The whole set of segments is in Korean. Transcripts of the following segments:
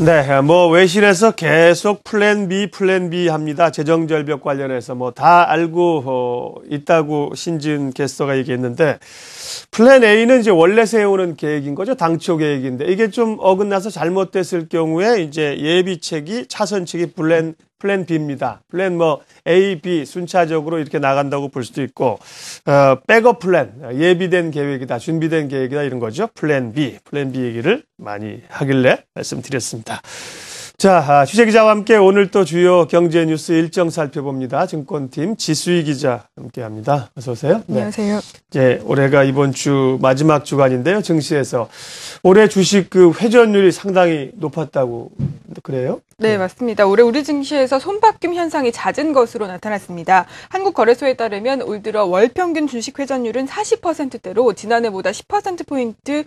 네, 외신에서 계속 플랜 B 합니다. 재정절벽 관련해서 다 알고 있다고 신진 캐스터가 얘기했는데, 플랜 A는 이제 원래 세우는 계획인 거죠. 당초 계획인데, 이게 좀 어긋나서 잘못됐을 경우에 이제 예비책이, 차선책이 플랜 B입니다. 플랜 A, B 순차적으로 이렇게 나간다고 볼 수도 있고, 백업 플랜, 예비된 계획이다, 준비된 계획이다 이런 거죠. 플랜 B 얘기를 많이 하길래 말씀드렸습니다. 자, 취재기자와 함께 오늘 또 주요 경제 뉴스 일정 살펴봅니다. 증권팀 지수희 기자 함께합니다. 어서 오세요. 네. 안녕하세요. 이제 올해가 이번 주 마지막 주간인데요. 증시에서 올해 주식 회전율이 상당히 높았다고 그래요? 네, 맞습니다. 올해 우리 증시에서 손바뀜 현상이 잦은 것으로 나타났습니다. 한국거래소에 따르면 올 들어 월 평균 주식 회전율은 40%대로 지난해보다 10%포인트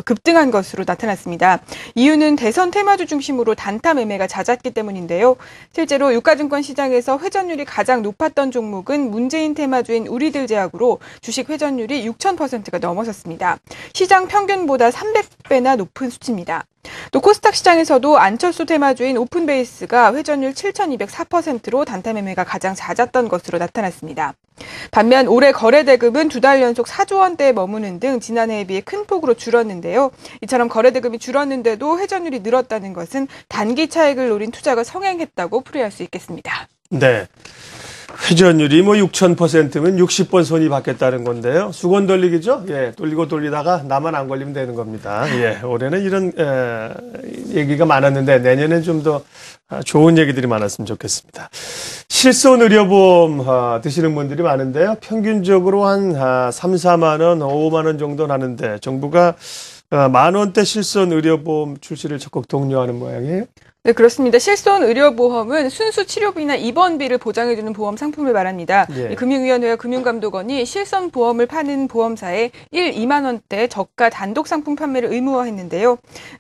급등한 것으로 나타났습니다. 이유는 대선 테마주 중심으로 단타 매매가 잦았기 때문인데요. 실제로 유가증권 시장에서 회전율이 가장 높았던 종목은 문재인 테마주인 우리들 제약으로 주식 회전율이 6,000%가 넘어섰습니다. 시장 평균보다 300배나 높은 수치입니다. 또 코스닥 시장에서도 안철수 테마주인 오픈베이스가 회전율 7,204%로 단타 매매가 가장 잦았던 것으로 나타났습니다. 반면 올해 거래대금은 2달 연속 4조 원대에 머무는 등 지난해에 비해 큰 폭으로 줄었는데요. 이처럼 거래대금이 줄었는데도 회전율이 늘었다는 것은 단기 차익을 노린 투자가 성행했다고 풀이할 수 있겠습니다. 네. 회전율이 6,000%면 60번 손이 받겠다는 건데요. 수건 돌리기죠? 예, 돌리고 돌리다가 나만 안 걸리면 되는 겁니다. 예, 올해는 이런 얘기가 많았는데 내년엔 좀 더 좋은 얘기들이 많았으면 좋겠습니다. 실손 의료보험 드시는 분들이 많은데요. 평균적으로 한 3, 4만 원, 5만 원 정도 나는데 정부가 10,000원대 실손 의료보험 출시를 적극 독려하는 모양이에요. 네, 그렇습니다. 실손 의료보험은 순수 치료비나 입원비를 보장해주는 보험 상품을 말합니다. 예. 금융위원회와 금융감독원이 실손 보험을 파는 보험사에 2만 원대 저가 단독 상품 판매를 의무화했는데요.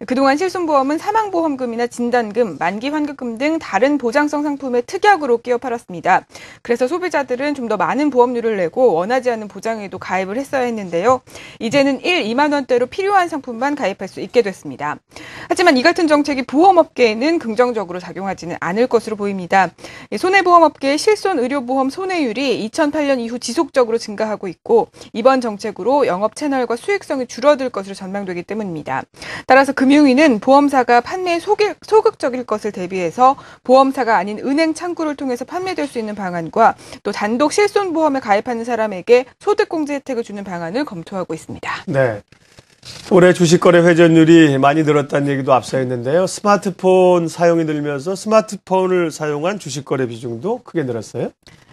그동안 실손보험은 사망보험금이나 진단금, 만기 환급금 등 다른 보장성 상품에 특약으로 끼워 팔았습니다. 그래서 소비자들은 좀 더 많은 보험료를 내고 원하지 않는 보장에도 가입을 했어야 했는데요. 이제는 2만 원대로 필요한 상품만 가입할 수 있게 됐습니다. 하지만 이 같은 정책이 보험업계에는 긍정적으로 작용하지는 않을 것으로 보입니다. 손해보험업계의 실손의료보험 손해율이 2008년 이후 지속적으로 증가하고 있고 이번 정책으로 영업 채널과 수익성이 줄어들 것으로 전망되기 때문입니다. 따라서 금융위는 보험사가 판매에 소극적일 것을 대비해서 보험사가 아닌 은행 창구를 통해서 판매될 수 있는 방안과 또 단독 실손보험에 가입하는 사람에게 소득공제 혜택을 주는 방안을 검토하고 있습니다. 네. 올해 주식거래 회전율이 많이 늘었다는 얘기도 앞서 했는데요. 스마트폰 사용이 늘면서 스마트폰을 사용한 주식거래 비중도 크게 늘었어요?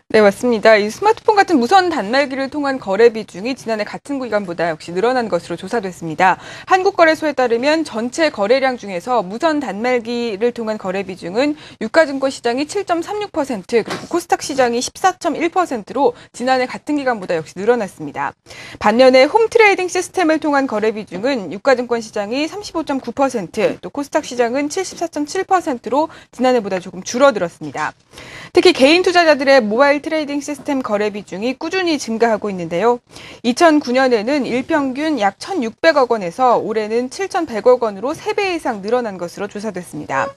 네, 맞습니다. 이 스마트폰 같은 무선 단말기를 통한 거래 비중이 지난해 같은 기간보다 역시 늘어난 것으로 조사됐습니다. 한국거래소에 따르면 전체 거래량 중에서 무선 단말기를 통한 거래 비중은 유가증권 시장이 7.36% 그리고 코스닥 시장이 14.1%로 지난해 같은 기간보다 역시 늘어났습니다. 반면에 홈트레이딩 시스템을 통한 거래 비중은 유가증권 시장이 35.9%, 또 코스닥 시장은 74.7%로 지난해보다 조금 줄어들었습니다. 특히 개인 투자자들의 모바일 트레이딩 시스템 거래 비중이 꾸준히 증가하고 있는데요. 2009년에는 일평균 약 1,600억 원에서 올해는 7,100억 원으로 3배 이상 늘어난 것으로 조사됐습니다.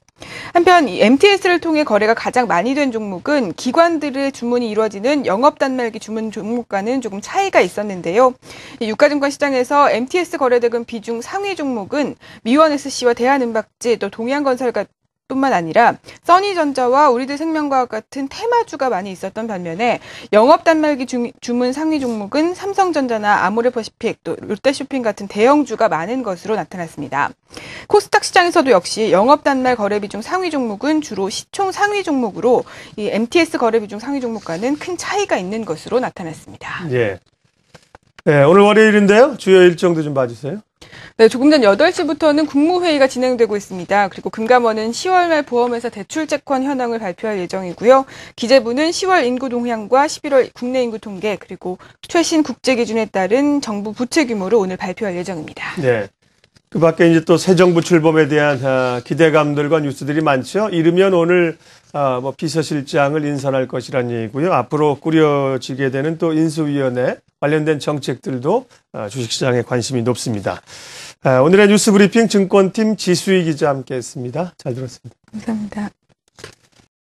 한편 MTS를 통해 거래가 가장 많이 된 종목은 기관들의 주문이 이루어지는 영업단말기 주문 종목과는 조금 차이가 있었는데요. 유가증권 시장에서 MTS 거래대금 비중 상위 종목은 미원SC와 대한은박지 또 동양건설 뿐만 아니라 써니전자와 우리들생명과학 같은 테마주가 많이 있었던 반면에 영업단말기 주문 상위 종목은 삼성전자나 아모레퍼시픽 또 롯데쇼핑 같은 대형주가 많은 것으로 나타났습니다. 코스닥 시장에서도 역시 영업단말 거래비중 상위 종목은 주로 시총 상위 종목으로 이 MTS 거래비중 상위 종목과는 큰 차이가 있는 것으로 나타났습니다. 예. 네, 오늘 월요일인데요. 주요 일정도 좀 봐주세요. 네, 조금 전 8시부터는 국무회의가 진행되고 있습니다. 그리고 금감원은 10월 말 보험회사 대출채권 현황을 발표할 예정이고요. 기재부는 10월 인구 동향과 11월 국내 인구 통계 그리고 최신 국제 기준에 따른 정부 부채 규모를 오늘 발표할 예정입니다. 네. 그 밖에 이제 또 새 정부 출범에 대한 기대감들과 뉴스들이 많죠. 이르면 오늘 비서실장을 인선할 것이라는 얘기고요. 앞으로 꾸려지게 되는 또 인수위원회 관련된 정책들도 주식시장에 관심이 높습니다. 오늘의 뉴스 브리핑 증권팀 지수희 기자 함께했습니다. 잘 들었습니다. 감사합니다.